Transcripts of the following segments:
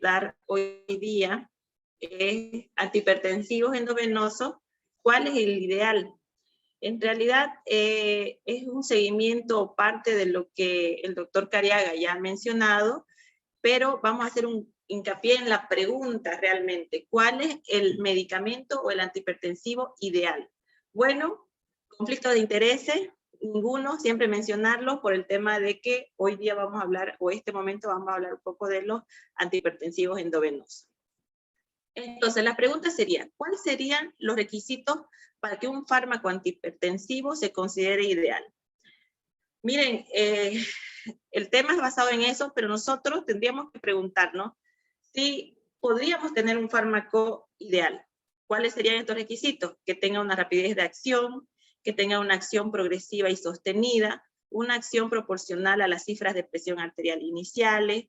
dar hoy día antihipertensivos endovenosos, ¿cuál es el ideal? En realidad es un seguimiento o parte de lo que el doctor Cariaga ya ha mencionado, pero vamos a hacer un hincapié en la pregunta realmente, ¿cuál es el medicamento o el antihipertensivo ideal? Bueno, conflicto de intereses, ninguno, siempre mencionarlo por el tema de que hoy día vamos a hablar, o este momento vamos a hablar un poco de los antihipertensivos endovenosos. Entonces, la pregunta sería, ¿cuáles serían los requisitos para que un fármaco antihipertensivo se considere ideal? Miren, el tema es basado en eso, pero nosotros tendríamos que preguntarnos si podríamos tener un fármaco ideal. ¿Cuáles serían estos requisitos? Que tenga una rapidez de acción, que tenga una acción progresiva y sostenida, una acción proporcional a las cifras de presión arterial iniciales,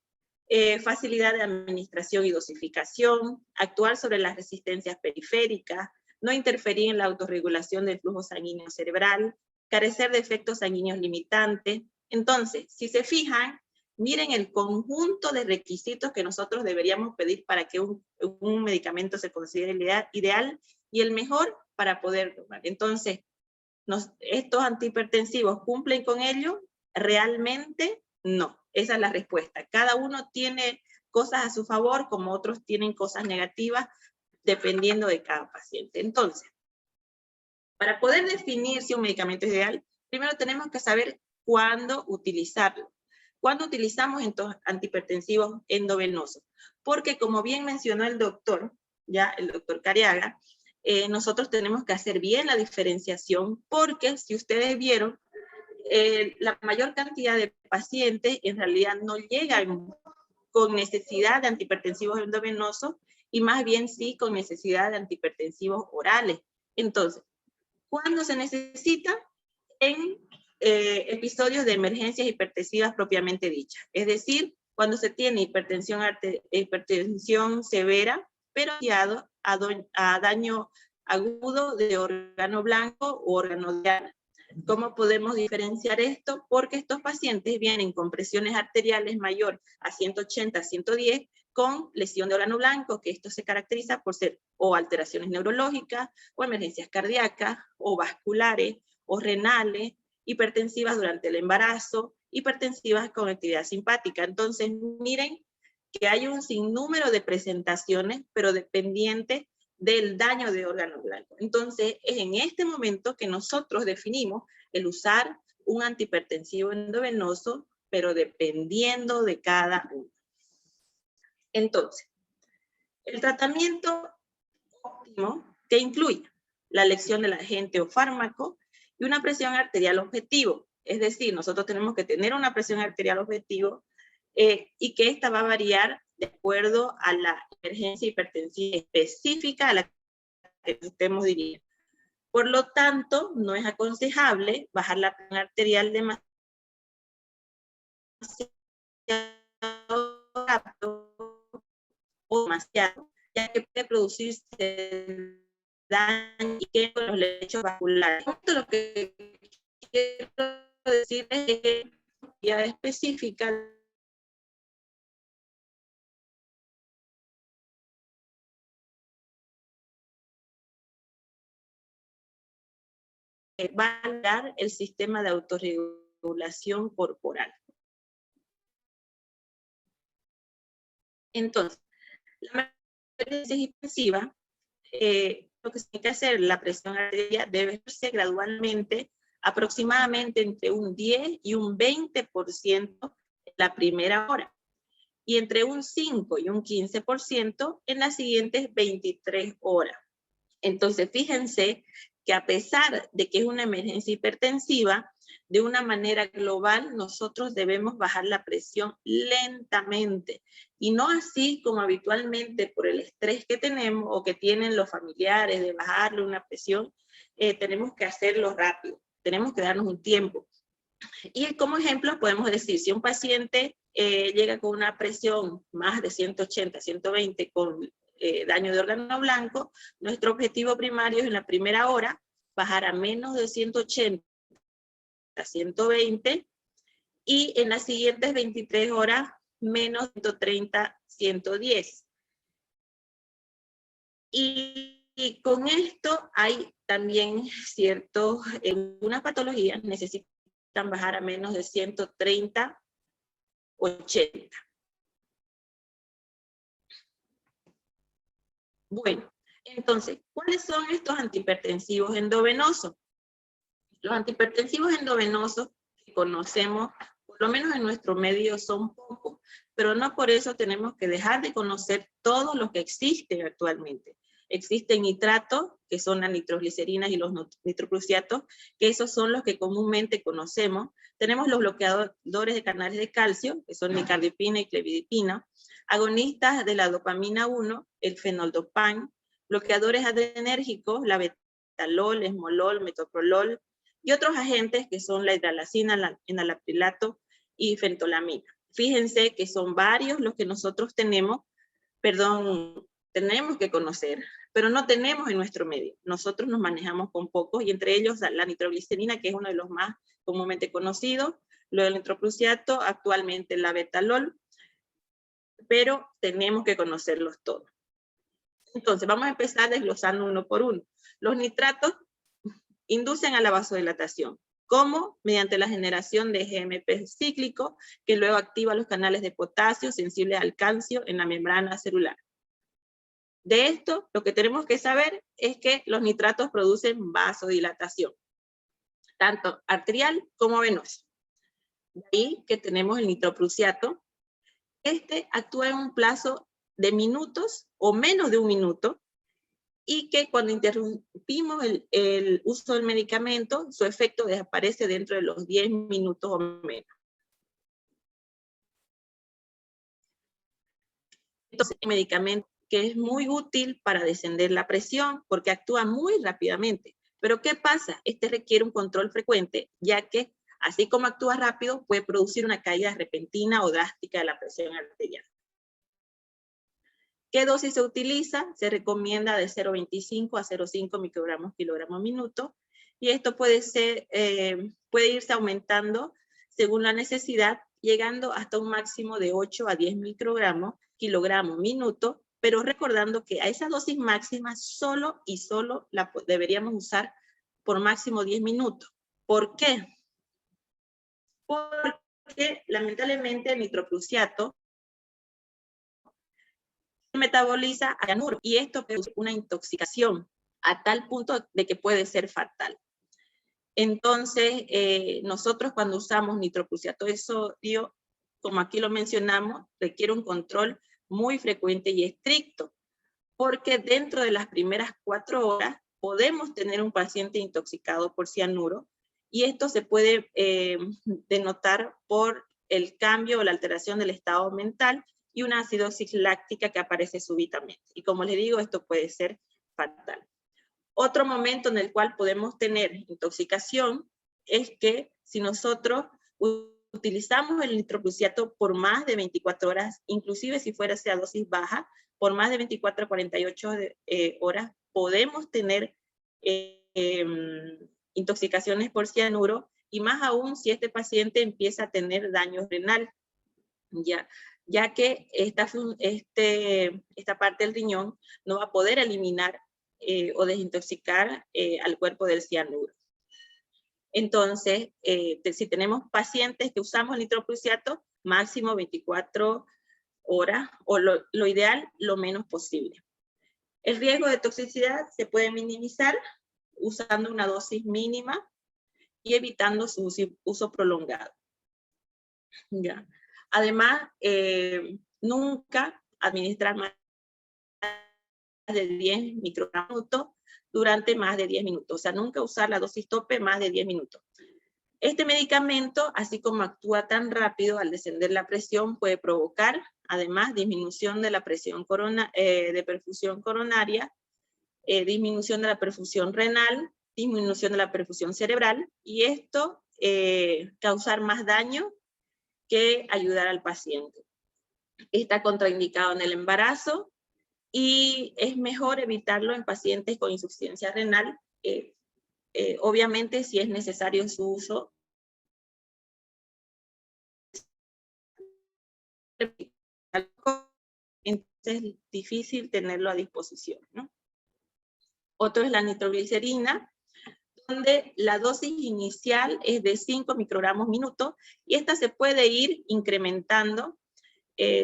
facilidad de administración y dosificación, actuar sobre las resistencias periféricas, no interferir en la autorregulación del flujo sanguíneo cerebral, carecer de efectos sanguíneos limitantes. Entonces, si se fijan, miren el conjunto de requisitos que nosotros deberíamos pedir para que un medicamento se considere ideal y el mejor para poder tomar. Entonces, ¿estos antihipertensivos cumplen con ello? Realmente no. Esa es la respuesta. Cada uno tiene cosas a su favor, como otros tienen cosas negativas, dependiendo de cada paciente. Entonces, para poder definir si un medicamento es ideal, primero tenemos que saber cuándo utilizarlo. ¿Cuándo utilizamos estos antihipertensivos endovenosos? Porque como bien mencionó el doctor Cariaga, nosotros tenemos que hacer bien la diferenciación, porque si ustedes vieron, la mayor cantidad de pacientes en realidad no llegan con necesidad de antihipertensivos endovenosos y más bien sí con necesidad de antihipertensivos orales. Entonces, ¿cuándo se necesita? En episodios de emergencias hipertensivas propiamente dichas. Es decir, cuando se tiene hipertensión severa, pero asociado a daño agudo de órgano blanco o órgano diana. ¿Cómo podemos diferenciar esto? Porque estos pacientes vienen con presiones arteriales mayor a 180, 110, con lesión de órgano blanco, que esto se caracteriza por ser o alteraciones neurológicas, o emergencias cardíacas, o vasculares, o renales, hipertensivas durante el embarazo, hipertensivas con actividad simpática. Entonces, miren que hay un sinnúmero de presentaciones, pero dependientes del daño de órgano blanco. Entonces, es en este momento que nosotros definimos el usar un antihipertensivo endovenoso, pero dependiendo de cada uno. Entonces, el tratamiento óptimo que incluye la elección del agente o fármaco y una presión arterial objetivo. Es decir, nosotros tenemos que tener una presión arterial objetivo y que esta va a variar de acuerdo a la emergencia hipertensiva específica a la que estemos dirigiendo. Por lo tanto, no es aconsejable bajar la presión arterial demasiado rápido o demasiado, ya que puede producirse daño y que con los lechos vasculares. Lo que quiero decir es que ya específica va a dar el sistema de autorregulación corporal. Entonces, la emergencia hipertensiva, lo que se tiene que hacer, la presión arterial debe verse gradualmente, aproximadamente entre un 10 y un 20% en la primera hora, y entre un 5 y un 15% en las siguientes 23 horas. Entonces, fíjense que a pesar de que es una emergencia hipertensiva, de una manera global, nosotros debemos bajar la presión lentamente y no así como habitualmente por el estrés que tenemos o que tienen los familiares de bajarle una presión, tenemos que hacerlo rápido, tenemos que darnos un tiempo. Y como ejemplo podemos decir, si un paciente llega con una presión más de 180, 120 con daño de órgano blanco, nuestro objetivo primario es en la primera hora bajar a menos de 180 a 120 y en las siguientes 23 horas menos 130, 110. Y con esto hay también ciertos, unas patologías necesitan bajar a menos de 130, 80. Bueno, entonces, ¿cuáles son estos antihipertensivos endovenosos? Los antihipertensivos endovenosos que conocemos, por lo menos en nuestro medio, son pocos, pero no por eso tenemos que dejar de conocer todos los que existen actualmente. Existen nitratos, que son las nitroglicerinas y los nitroprusiatos, que esos son los que comúnmente conocemos. Tenemos los bloqueadores de canales de calcio, que son nicardipina y clevidipina, agonistas de la dopamina 1, el fenoldopán, bloqueadores adrenérgicos, la betalol, esmolol, metoprolol, y otros agentes que son la hidralacina, enalaprilato y fentolamina. Fíjense que son varios los que nosotros tenemos que conocer, pero no tenemos en nuestro medio. Nosotros nos manejamos con pocos, y entre ellos la nitroglicerina, que es uno de los más comúnmente conocidos, lo del nitroprusiato, actualmente la betalol, pero tenemos que conocerlos todos. Entonces, vamos a empezar desglosando uno por uno. Los nitratos inducen a la vasodilatación. ¿Cómo? Mediante la generación de GMP cíclico, que luego activa los canales de potasio sensibles al calcio en la membrana celular. De esto, lo que tenemos que saber es que los nitratos producen vasodilatación, tanto arterial como venosa. De ahí que tenemos el nitroprusiato. Este actúa en un plazo de minutos o menos de un minuto, y que cuando interrumpimos el uso del medicamento, su efecto desaparece dentro de los 10 minutos o menos. Entonces, el medicamento que es muy útil para descender la presión, porque actúa muy rápidamente. Pero ¿qué pasa? Este requiere un control frecuente, ya que así como actúa rápido, puede producir una caída repentina o drástica de la presión arterial. ¿Qué dosis se utiliza? Se recomienda de 0,25 a 0,5 microgramos kilogramo minuto, y esto puede irse aumentando según la necesidad, llegando hasta un máximo de 8 a 10 microgramos kilogramo minuto, pero recordando que a esa dosis máxima solo la deberíamos usar por máximo 10 minutos. ¿Por qué? Porque lamentablemente el nitroprusiato metaboliza a cianuro, y esto produce una intoxicación a tal punto de que puede ser fatal. Entonces, nosotros cuando usamos nitroprusiato de sodio, como aquí lo mencionamos, requiere un control muy frecuente y estricto, porque dentro de las primeras 4 horas podemos tener un paciente intoxicado por cianuro, y esto se puede denotar por el cambio o la alteración del estado mental y una acidosis láctica que aparece súbitamente. Y como les digo, esto puede ser fatal. Otro momento en el cual podemos tener intoxicación es que si nosotros utilizamos el nitroprusiato por más de 24 horas, inclusive si fuera a dosis baja, por más de 24 a 48 horas, podemos tener intoxicaciones por cianuro, y más aún si este paciente empieza a tener daño renal, ya que esta parte del riñón no va a poder eliminar o desintoxicar al cuerpo del cianuro. Entonces, si tenemos pacientes que usamos el nitroprusiato, máximo 24 horas, o lo ideal, lo menos posible. El riesgo de toxicidad se puede minimizar usando una dosis mínima y evitando su uso prolongado. ¿Ya? Además, nunca administrar más de 10 microgramos durante más de 10 minutos. O sea, nunca usar la dosis tope más de 10 minutos. Este medicamento, así como actúa tan rápido al descender la presión, puede provocar, además, disminución de la presión de perfusión coronaria, disminución de la perfusión renal, disminución de la perfusión cerebral, y esto causar más daño que ayudar al paciente. Está contraindicado en el embarazo, y es mejor evitarlo en pacientes con insuficiencia renal, obviamente si es necesario su uso. Entonces es difícil tenerlo a disposición, ¿no? Otro es la nitroglicerina, donde la dosis inicial es de 5 microgramos minuto y esta se puede ir incrementando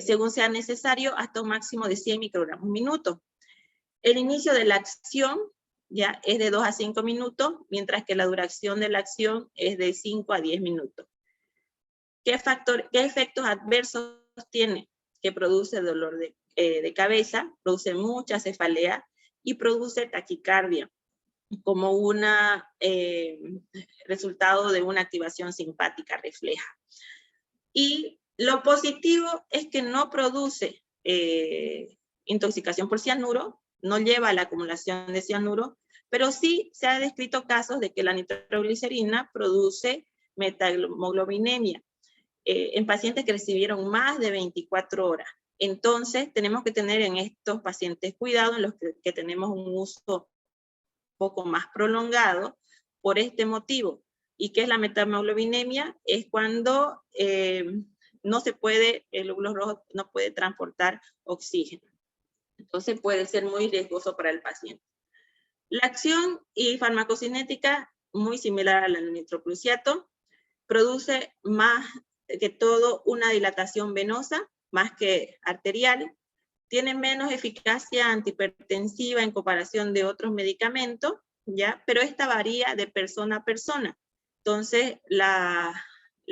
según sea necesario hasta un máximo de 100 microgramos minuto. El inicio de la acción ya es de 2 a 5 minutos, mientras que la duración de la acción es de 5 a 10 minutos. ¿Qué efectos adversos tiene? Que produce dolor de cabeza, produce mucha cefalea y produce taquicardia como un resultado de una activación simpática refleja. Y lo positivo es que no produce intoxicación por cianuro, no lleva a la acumulación de cianuro, pero sí se ha descrito casos de que la nitroglicerina produce metahemoglobinemia en pacientes que recibieron más de 24 horas. Entonces, tenemos que tener en estos pacientes cuidado en los que tenemos un uso un poco más prolongado por este motivo. ¿Y qué es la metahemoglobinemia? Es cuando no se puede, el glóbulo rojo no puede transportar oxígeno. Entonces puede ser muy riesgoso para el paciente. La acción y farmacocinética, muy similar a la del nitroprusiato, produce más que todo una dilatación venosa, más que arterial, tiene menos eficacia antihipertensiva en comparación de otros medicamentos, ¿ya? Pero esta varía de persona a persona. Entonces, la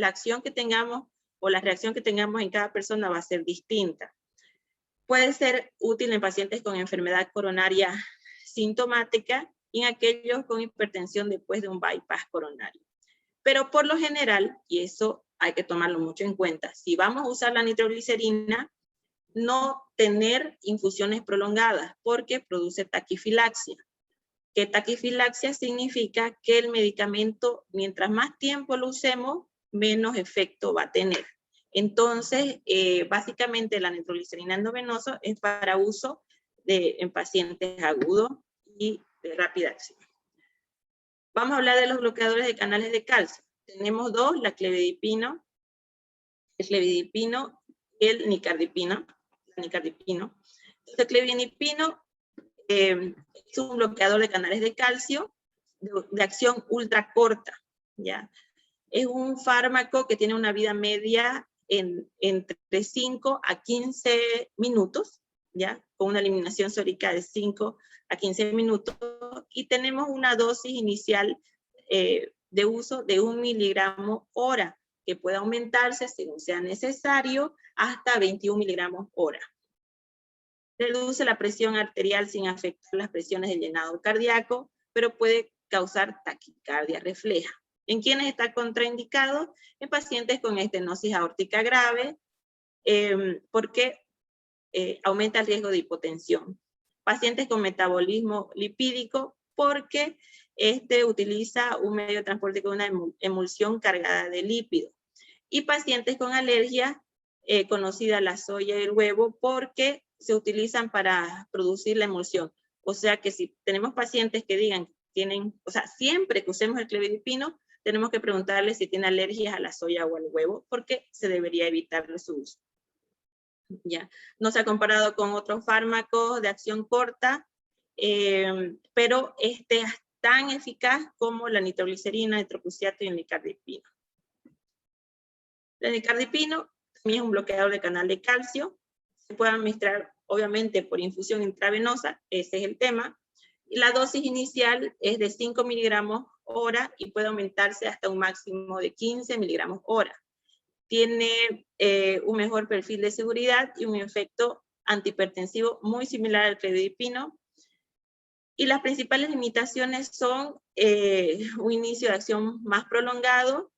acción que tengamos o la reacción que tengamos en cada persona va a ser distinta. Puede ser útil en pacientes con enfermedad coronaria sintomática y en aquellos con hipertensión después de un bypass coronario. Pero por lo general, y eso hay que tomarlo mucho en cuenta, si vamos a usar la nitroglicerina, no tener infusiones prolongadas porque produce taquifilaxia. Que taquifilaxia significa que el medicamento, mientras más tiempo lo usemos, menos efecto va a tener. Entonces, básicamente la nitroglicerina endovenosa es para uso en pacientes agudos y de rápida acción. Vamos a hablar de los bloqueadores de canales de calcio. Tenemos dos, la clevidipino, y el nicardipino. El clevidipino es un bloqueador de canales de calcio de acción ultra corta, ¿ya? Es un fármaco que tiene una vida media entre 5 a 15 minutos, ¿ya? Con una eliminación sérica de 5 a 15 minutos, y tenemos una dosis inicial de uso de 1 miligramo hora, que puede aumentarse según sea necesario hasta 21 miligramos hora. Reduce la presión arterial sin afectar las presiones del llenado cardíaco, pero puede causar taquicardia refleja. ¿En quiénes está contraindicado? En pacientes con estenosis aórtica grave, porque aumenta el riesgo de hipotensión. Pacientes con metabolismo lipídico, porque utiliza un medio de transporte con una emulsión cargada de lípidos. Y pacientes con alergia, conocida la soya y el huevo, porque se utilizan para producir la emulsión. O sea que si tenemos pacientes que digan que tienen, o sea, siempre que usemos el clevidipino, tenemos que preguntarle si tiene alergias a la soya o al huevo, porque se debería evitar su uso. Ya. No se ha comparado con otros fármacos de acción corta, pero este es tan eficaz como la nitroglicerina, nitroprusiato y el nicardipino. El nicardipino también es un bloqueador de canal de calcio. Se puede administrar, obviamente, por infusión intravenosa, ese es el tema. Y la dosis inicial es de 5 miligramos hora y puede aumentarse hasta un máximo de 15 miligramos hora. Tiene un mejor perfil de seguridad y un efecto antihipertensivo muy similar al clevidipino. Y las principales limitaciones son un inicio de acción más prolongado,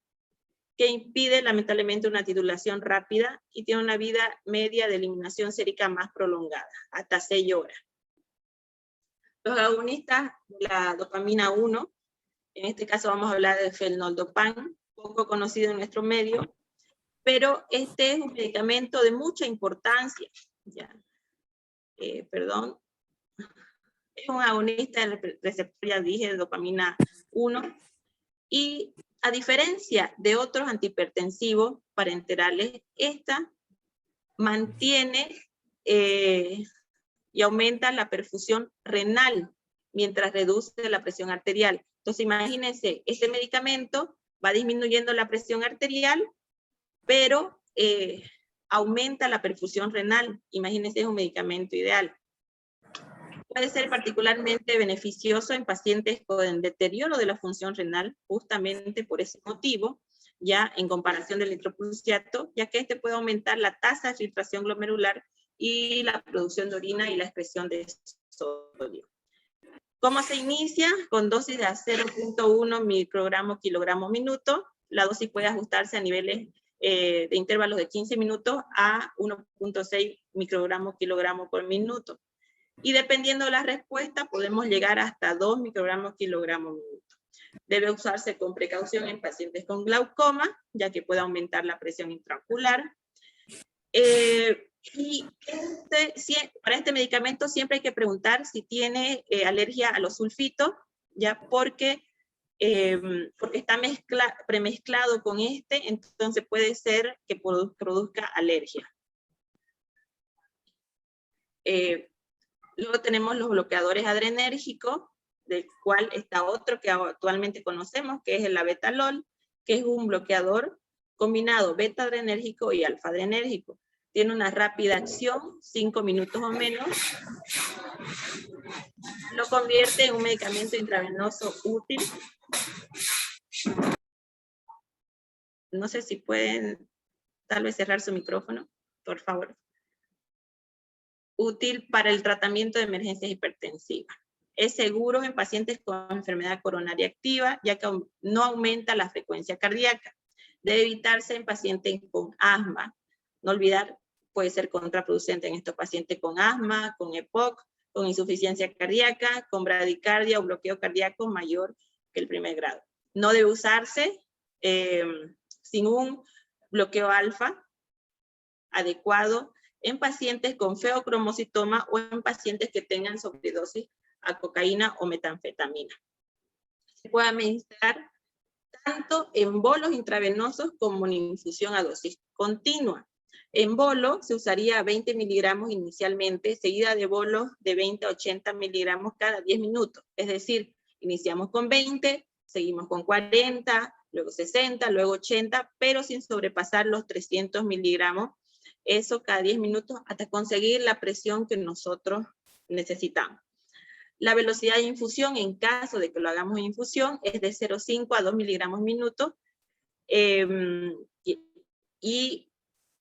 que impide lamentablemente una titulación rápida y tiene una vida media de eliminación sérica más prolongada, hasta 6 horas. Los agonistas de la dopamina 1, en este caso vamos a hablar de felnoldopan, poco conocido en nuestro medio, pero este es un medicamento de mucha importancia, ¿ya? perdón, es un agonista del receptor, ya dije, de dopamina 1, y a diferencia de otros antihipertensivos parenterales, esta mantiene y aumenta la perfusión renal mientras reduce la presión arterial. Entonces imagínense, este medicamento va disminuyendo la presión arterial, pero aumenta la perfusión renal. Imagínense, es un medicamento ideal. Puede ser particularmente beneficioso en pacientes con deterioro de la función renal, justamente por ese motivo, ya en comparación del nitroprusiato, ya que este puede aumentar la tasa de filtración glomerular y la producción de orina y la excreción de sodio. ¿Cómo se inicia? Con dosis de 0.1 microgramo kilogramo minuto. La dosis puede ajustarse a niveles de intervalos de 15 minutos a 1.6 microgramos kilogramo por minuto. Y dependiendo de la respuesta, podemos llegar hasta 2 microgramos kilogramo minuto. Debe usarse con precaución en pacientes con glaucoma, ya que puede aumentar la presión intraocular. Y para este medicamento siempre hay que preguntar si tiene alergia a los sulfitos, ya porque está premezclado con este, entonces puede ser que produzca alergia. Luego tenemos los bloqueadores adrenérgicos, del cual está otro que actualmente conocemos, que es el labetalol, que es un bloqueador combinado beta-adrenérgico y alfa-adrenérgico. Tiene una rápida acción, 5 minutos o menos. Lo convierte en un medicamento intravenoso útil. No sé si pueden tal vez cerrar su micrófono, por favor. Útil para el tratamiento de emergencias hipertensivas. Es seguro en pacientes con enfermedad coronaria activa, ya que no aumenta la frecuencia cardíaca. Debe evitarse en pacientes con asma. No olvidar, puede ser contraproducente en estos pacientes con asma, con EPOC, con insuficiencia cardíaca, con bradicardia o bloqueo cardíaco mayor que el primer grado. No debe usarse sin un bloqueo alfa adecuado en pacientes con feocromocitoma o en pacientes que tengan sobredosis a cocaína o metanfetamina. Se puede administrar tanto en bolos intravenosos como en infusión a dosis continua. En bolo se usaría 20 miligramos inicialmente, seguida de bolos de 20 a 80 miligramos cada 10 minutos. Es decir, iniciamos con 20, seguimos con 40, luego 60, luego 80, pero sin sobrepasar los 300 miligramos. Eso cada 10 minutos hasta conseguir la presión que nosotros necesitamos. La velocidad de infusión, en caso de que lo hagamos en infusión, es de 0,5 a 2 miligramos minuto. Y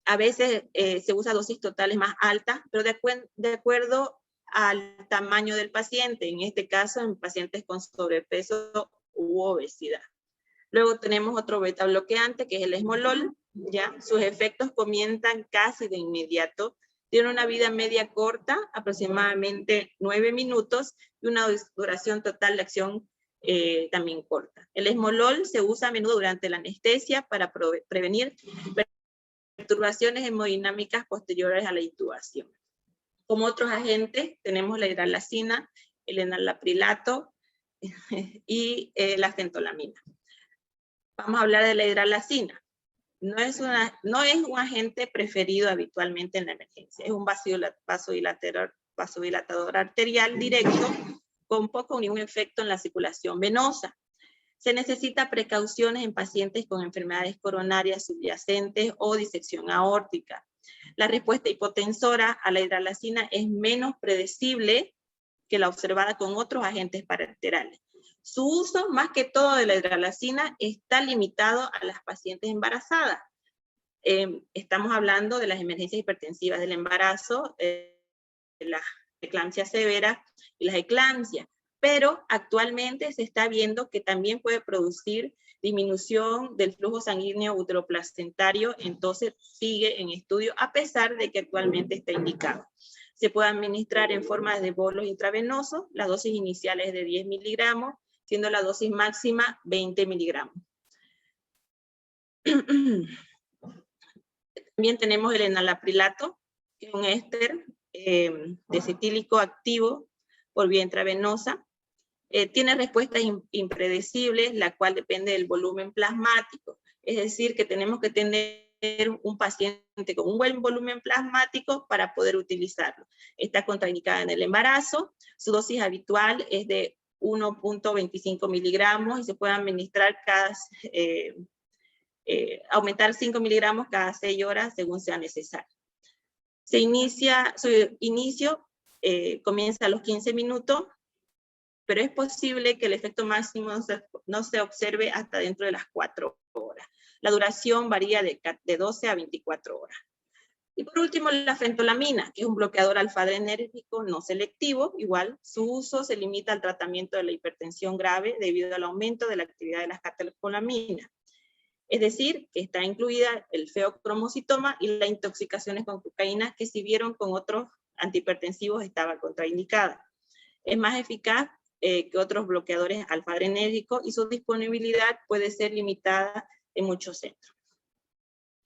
a veces se usa dosis totales más altas, pero de acuerdo al tamaño del paciente, en este caso en pacientes con sobrepeso u obesidad. Luego tenemos otro beta bloqueante, que es el esmolol, ¿ya? Sus efectos comienzan casi de inmediato. Tiene una vida media corta, aproximadamente 9 minutos, y una duración total de acción también corta. El esmolol se usa a menudo durante la anestesia para prevenir perturbaciones hemodinámicas posteriores a la intubación. Como otros agentes, tenemos la hidralacina, el enalaprilato y la fentolamina. Vamos a hablar de la hidralacina. No es un agente preferido habitualmente en la emergencia. Es un vasodilatador arterial directo con poco o ningún efecto en la circulación venosa. Se necesita precauciones en pacientes con enfermedades coronarias subyacentes o disección aórtica. La respuesta hipotensora a la hidralacina es menos predecible que la observada con otros agentes parenterales. Su uso, más que todo de la hidralacina, está limitado a las pacientes embarazadas. Estamos hablando de las emergencias hipertensivas del embarazo, de las eclampsias severas y las eclampsias. Pero actualmente se está viendo que también puede producir disminución del flujo sanguíneo uteroplacentario, entonces sigue en estudio a pesar de que actualmente está indicado. Se puede administrar en forma de bolos intravenosos, la dosis inicial es de 10 miligramos, siendo la dosis máxima 20 miligramos. También tenemos el enalaprilato, que es un éster desetílico activo por vía intravenosa. Tiene respuestas impredecibles, la cual depende del volumen plasmático. Es decir, que tenemos que tener un paciente con un buen volumen plasmático para poder utilizarlo. Está contraindicada en el embarazo. Su dosis habitual es de 1.25 miligramos y se puede administrar aumentar 5 miligramos cada 6 horas según sea necesario. Su inicio comienza a los 15 minutos, pero es posible que el efecto máximo no se observe hasta dentro de las 4 horas. La duración varía de 12 a 24 horas. Y por último, la fentolamina, que es un bloqueador alfa-adrenérgico no selectivo. Igual, su uso se limita al tratamiento de la hipertensión grave debido al aumento de la actividad de las catecolaminas. Es decir, que está incluida el feocromocitoma y las intoxicaciones con cocaína que si vieron con otros antihipertensivos estaba contraindicada. Es más eficaz que otros bloqueadores alfa-adrenérgicos y su disponibilidad puede ser limitada en muchos centros.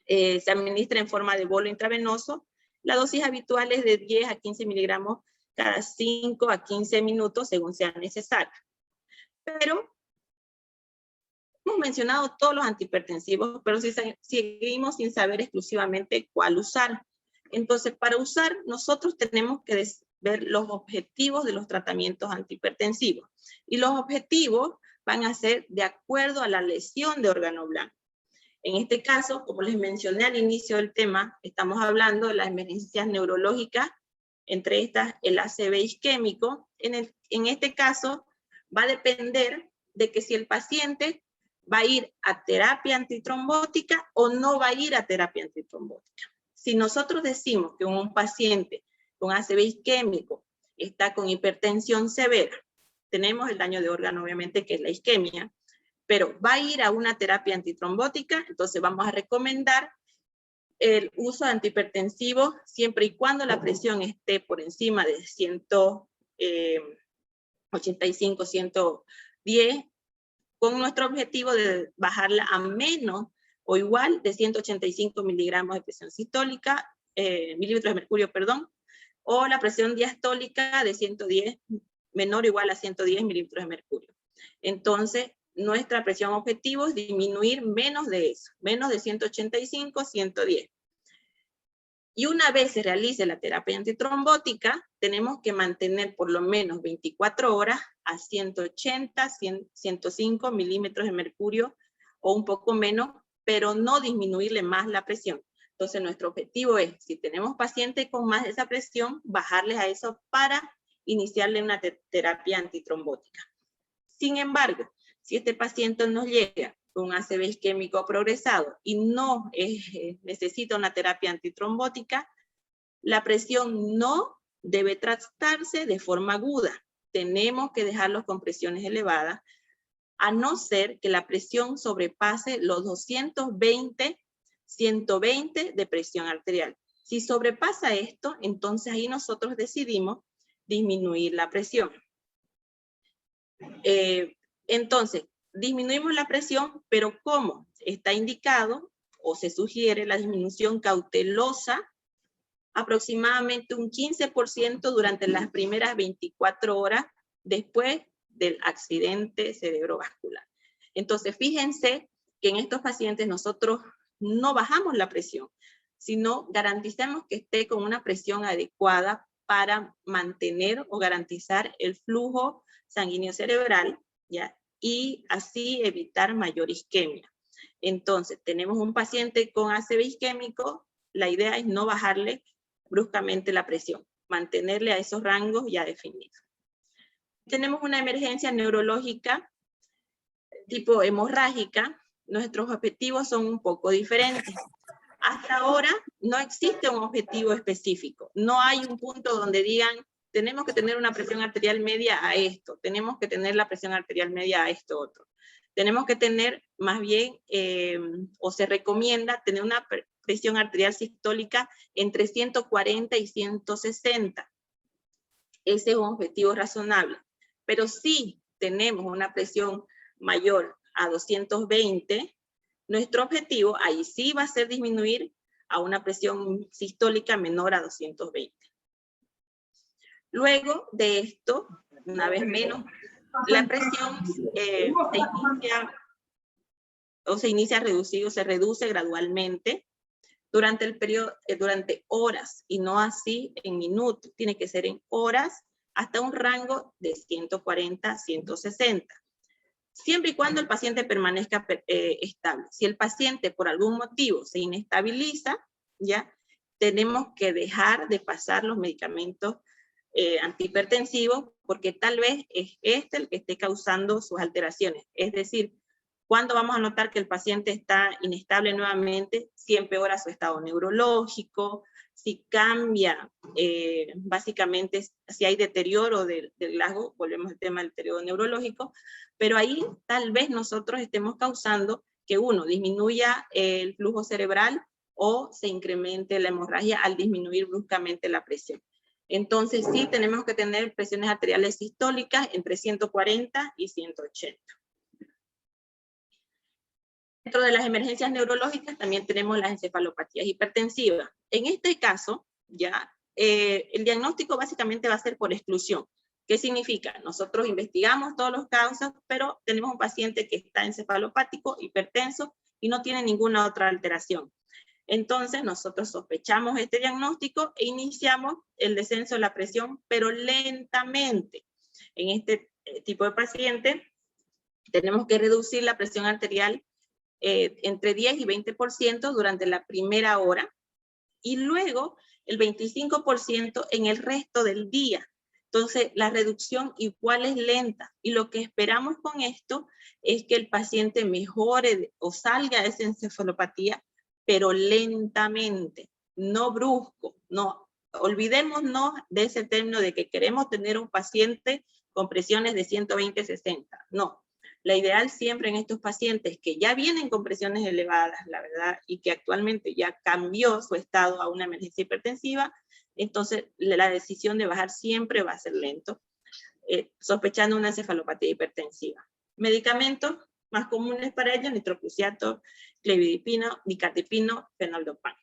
Se administra en forma de bolo intravenoso. La dosis habitual es de 10 a 15 miligramos cada 5 a 15 minutos según sea necesario. Pero hemos mencionado todos los antihipertensivos, pero seguimos sin saber exclusivamente cuál usar. Entonces, para usar, nosotros tenemos que ver los objetivos de los tratamientos antihipertensivos. Y los objetivos van a ser de acuerdo a la lesión de órgano blanco. En este caso, como les mencioné al inicio del tema, estamos hablando de las emergencias neurológicas, entre estas el ACV isquémico. En este caso, va a depender de que si el paciente va a ir a terapia antitrombótica o no va a ir a terapia antitrombótica. Si nosotros decimos que un paciente con ACV isquémico está con hipertensión severa, tenemos el daño de órgano, obviamente, que es la isquemia, pero va a ir a una terapia antitrombótica, entonces vamos a recomendar el uso de antihipertensivos siempre y cuando la presión esté por encima de 185, 110, con nuestro objetivo de bajarla a menos o igual de 185 miligramos de presión sistólica, milímetros de mercurio, perdón, o la presión diastólica de 110, menor o igual a 110 milímetros de mercurio. Entonces, nuestra presión objetivo es disminuir menos de eso, menos de 185, 110. Y una vez se realice la terapia antitrombótica, tenemos que mantener por lo menos 24 horas a 180, 105 milímetros de mercurio o un poco menos, pero no disminuirle más la presión. Entonces, nuestro objetivo es, si tenemos pacientes con más de esa presión, bajarles a eso para iniciarle una terapia antitrombótica. Sin embargo, si este paciente nos llega con un ACV isquémico progresado y no necesita una terapia antitrombótica, la presión no debe tratarse de forma aguda. Tenemos que dejarlos con presiones elevadas, a no ser que la presión sobrepase los 220, 120 de presión arterial. Si sobrepasa esto, entonces ahí nosotros decidimos disminuir la presión. Entonces, disminuimos la presión, pero ¿cómo? Está indicado o se sugiere la disminución cautelosa, aproximadamente un 15% durante las primeras 24 horas después del accidente cerebrovascular. Entonces, fíjense que en estos pacientes nosotros no bajamos la presión, sino garantizamos que esté con una presión adecuada para mantener o garantizar el flujo sanguíneo cerebral, ¿ya? Y así evitar mayor isquemia. Entonces, tenemos un paciente con ACV isquémico, la idea es no bajarle bruscamente la presión, mantenerle a esos rangos ya definidos. Tenemos una emergencia neurológica tipo hemorrágica, nuestros objetivos son un poco diferentes. Hasta ahora no existe un objetivo específico, no hay un punto donde digan tenemos que tener una presión arterial media a esto, tenemos que tener la presión arterial media a esto otro. Tenemos que tener más bien, o se recomienda tener una presión arterial sistólica entre 140 y 160. Ese es un objetivo razonable. Pero si tenemos una presión mayor a 220, nuestro objetivo ahí sí va a ser disminuir a una presión sistólica menor a 220. Luego de esto, una vez menos, la presión se inicia a reducir o se reduce gradualmente durante el periodo, durante horas, y no así en minutos, tiene que ser en horas, hasta un rango de 140 a 160. Siempre y cuando el paciente permanezca estable. Si el paciente por algún motivo se inestabiliza, ya tenemos que dejar de pasar los medicamentos antihipertensivos, porque tal vez es este el que esté causando sus alteraciones. Es decir, ¿cuándo vamos a notar que el paciente está inestable nuevamente? Si empeora su estado neurológico, si cambia, básicamente, si hay deterioro del Glasgow, volvemos al tema del deterioro neurológico, pero ahí tal vez nosotros estemos causando que uno disminuya el flujo cerebral o se incremente la hemorragia al disminuir bruscamente la presión. Entonces sí tenemos que tener presiones arteriales sistólicas entre 140 y 180. Dentro de las emergencias neurológicas también tenemos las encefalopatías hipertensivas. En este caso, ya, el diagnóstico básicamente va a ser por exclusión. ¿Qué significa? Nosotros investigamos todas las causas, pero tenemos un paciente que está encefalopático, hipertenso, y no tiene ninguna otra alteración. Entonces, nosotros sospechamos este diagnóstico e iniciamos el descenso de la presión, pero lentamente. En este tipo de paciente, tenemos que reducir la presión arterial entre 10 y 20% durante la primera hora, y luego el 25% en el resto del día. Entonces, la reducción igual es lenta, y lo que esperamos con esto es que el paciente mejore o salga de esa encefalopatía, pero lentamente, no brusco. No, olvidémonos de ese término de que queremos tener un paciente con presiones de 120-60. No, la ideal siempre en estos pacientes que ya vienen con presiones elevadas, la verdad, y que actualmente ya cambió su estado a una emergencia hipertensiva, entonces la decisión de bajar siempre va a ser lento, sospechando una encefalopatía hipertensiva. Medicamentos más comunes para ello: nitroprusiato, clevidipino, dicardipino, fenoldopam.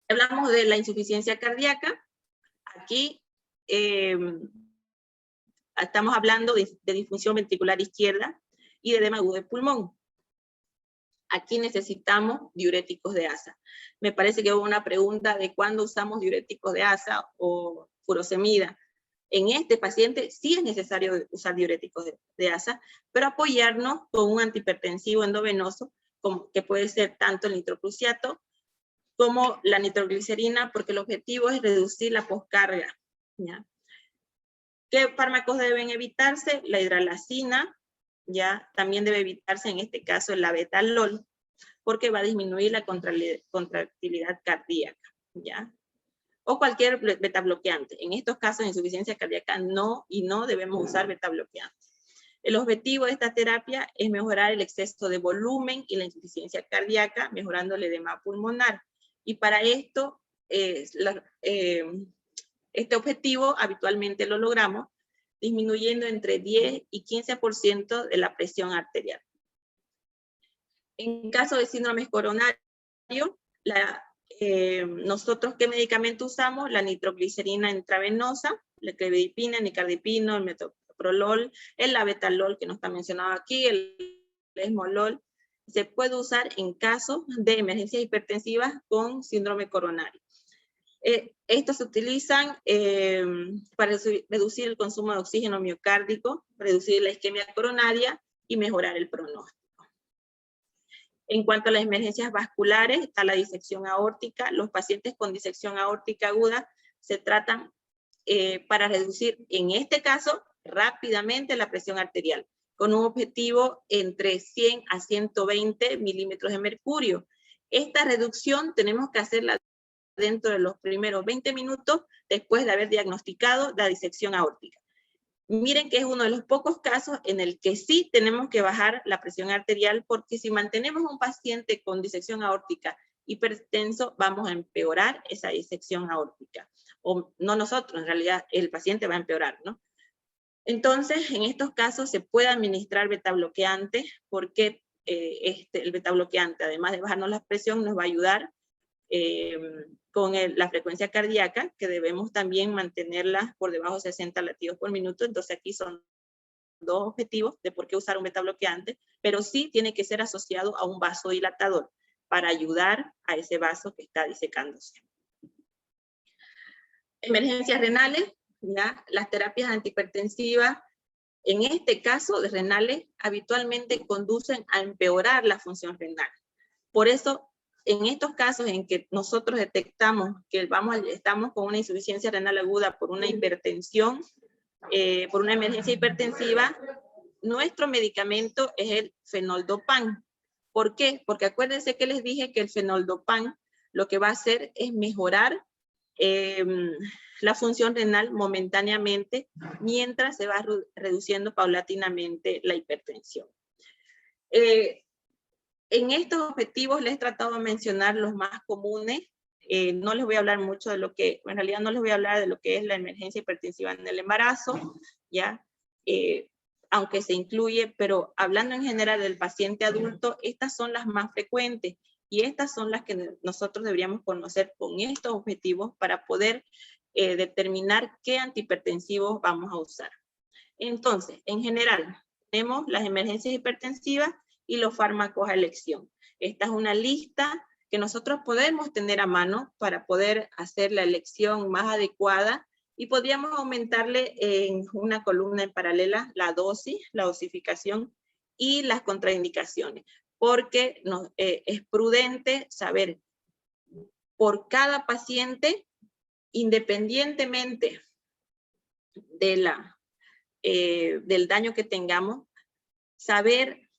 Hablamos de la insuficiencia cardíaca. Aquí estamos hablando de disfunción ventricular izquierda y de edema agudo de pulmón. Aquí necesitamos diuréticos de asa. Me parece que hubo una pregunta de cuándo usamos diuréticos de asa o furosemida. En este paciente sí es necesario usar diuréticos de asa, pero apoyarnos con un antihipertensivo endovenoso, que puede ser tanto el nitroprusiato como la nitroglicerina, porque el objetivo es reducir la poscarga, ¿ya? ¿Qué fármacos deben evitarse? La hidralazina, ya, también debe evitarse en este caso el labetalol, porque va a disminuir la contractilidad cardíaca, ¿ya? O cualquier betabloqueante. En estos casos de insuficiencia cardíaca no debemos usar betabloqueantes. El objetivo de esta terapia es mejorar el exceso de volumen y la insuficiencia cardíaca, mejorando el edema pulmonar. Y para esto, este objetivo habitualmente lo logramos disminuyendo entre 10 y 15% de la presión arterial. En caso de síndromes coronarios, nosotros, ¿qué medicamento usamos? La nitroglicerina intravenosa, la clevidipina, el nicardipino, el metoprolol, el labetalol, que no está mencionado aquí, el esmolol. Se puede usar en casos de emergencias hipertensivas con síndrome coronario. Estos se utilizan para reducir el consumo de oxígeno miocárdico, reducir la isquemia coronaria y mejorar el pronóstico. En cuanto a las emergencias vasculares, está la disección aórtica. Los pacientes con disección aórtica aguda se tratan para reducir, en este caso, rápidamente la presión arterial, con un objetivo entre 100 a 120 milímetros de mercurio. Esta reducción tenemos que hacerla dentro de los primeros 20 minutos después de haber diagnosticado la disección aórtica. Miren que es uno de los pocos casos en el que sí tenemos que bajar la presión arterial, porque si mantenemos a un paciente con disección aórtica hipertenso, vamos a empeorar esa disección aórtica. O no nosotros, en realidad el paciente va a empeorar, ¿no? Entonces, en estos casos se puede administrar betabloqueante, porque el betabloqueante, además de bajarnos la presión, nos va a ayudar con la frecuencia cardíaca, que debemos también mantenerla por debajo de 60 latidos por minuto. Entonces aquí son dos objetivos de por qué usar un beta bloqueante, pero sí tiene que ser asociado a un vasodilatador para ayudar a ese vaso que está disecándose. Emergencias renales, ¿ya? Las terapias antihipertensivas, en este caso de renales, habitualmente conducen a empeorar la función renal. Por eso, en estos casos en que nosotros detectamos que estamos con una insuficiencia renal aguda por una hipertensión, por una emergencia hipertensiva, nuestro medicamento es el fenoldopán. ¿Por qué? Porque acuérdense que les dije que el fenoldopán lo que va a hacer es mejorar la función renal momentáneamente mientras se va reduciendo paulatinamente la hipertensión. En estos objetivos les he tratado de mencionar los más comunes. No les voy a hablar mucho de lo que, en realidad no les voy a hablar de lo que es la emergencia hipertensiva en el embarazo, ¿ya? Aunque se incluye, pero hablando en general del paciente adulto, estas son las más frecuentes y estas son las que nosotros deberíamos conocer con estos objetivos para poder determinar qué antihipertensivos vamos a usar. Entonces, en general, tenemos las emergencias hipertensivas y los fármacos a elección. Esta es una lista que nosotros podemos tener a mano para poder hacer la elección más adecuada y podríamos aumentarle en una columna en paralela la dosis, la dosificación y las contraindicaciones, porque es prudente saber por cada paciente, independientemente de del daño que tengamos, saber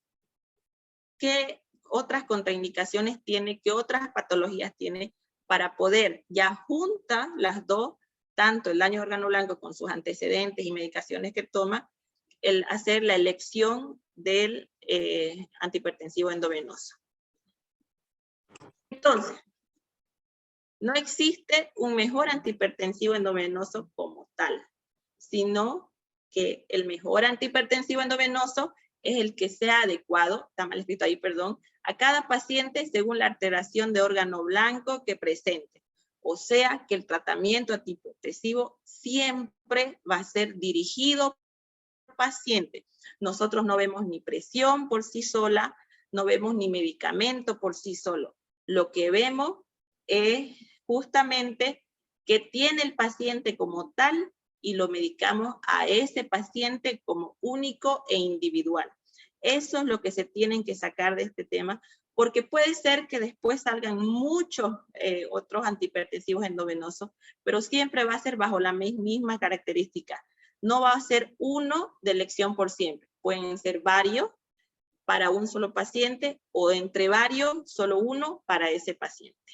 qué otras contraindicaciones tiene, qué otras patologías tiene, para poder ya juntas las dos, tanto el daño de órgano blanco con sus antecedentes y medicaciones que toma, hacer la elección del antihipertensivo endovenoso. Entonces, no existe un mejor antihipertensivo endovenoso como tal, sino que el mejor antihipertensivo endovenoso es el que sea adecuado, está mal escrito ahí, perdón, a cada paciente según la alteración de órgano blanco que presente. O sea que el tratamiento antihipertensivo siempre va a ser dirigido al paciente. Nosotros no vemos ni presión por sí sola, no vemos ni medicamento por sí solo. Lo que vemos es justamente qué tiene el paciente como tal y lo medicamos a ese paciente como único e individual. Eso es lo que se tienen que sacar de este tema, porque puede ser que después salgan muchos otros antihipertensivos endovenosos, pero siempre va a ser bajo la misma característica. No va a ser uno de elección por siempre. Pueden ser varios para un solo paciente o entre varios, solo uno para ese paciente.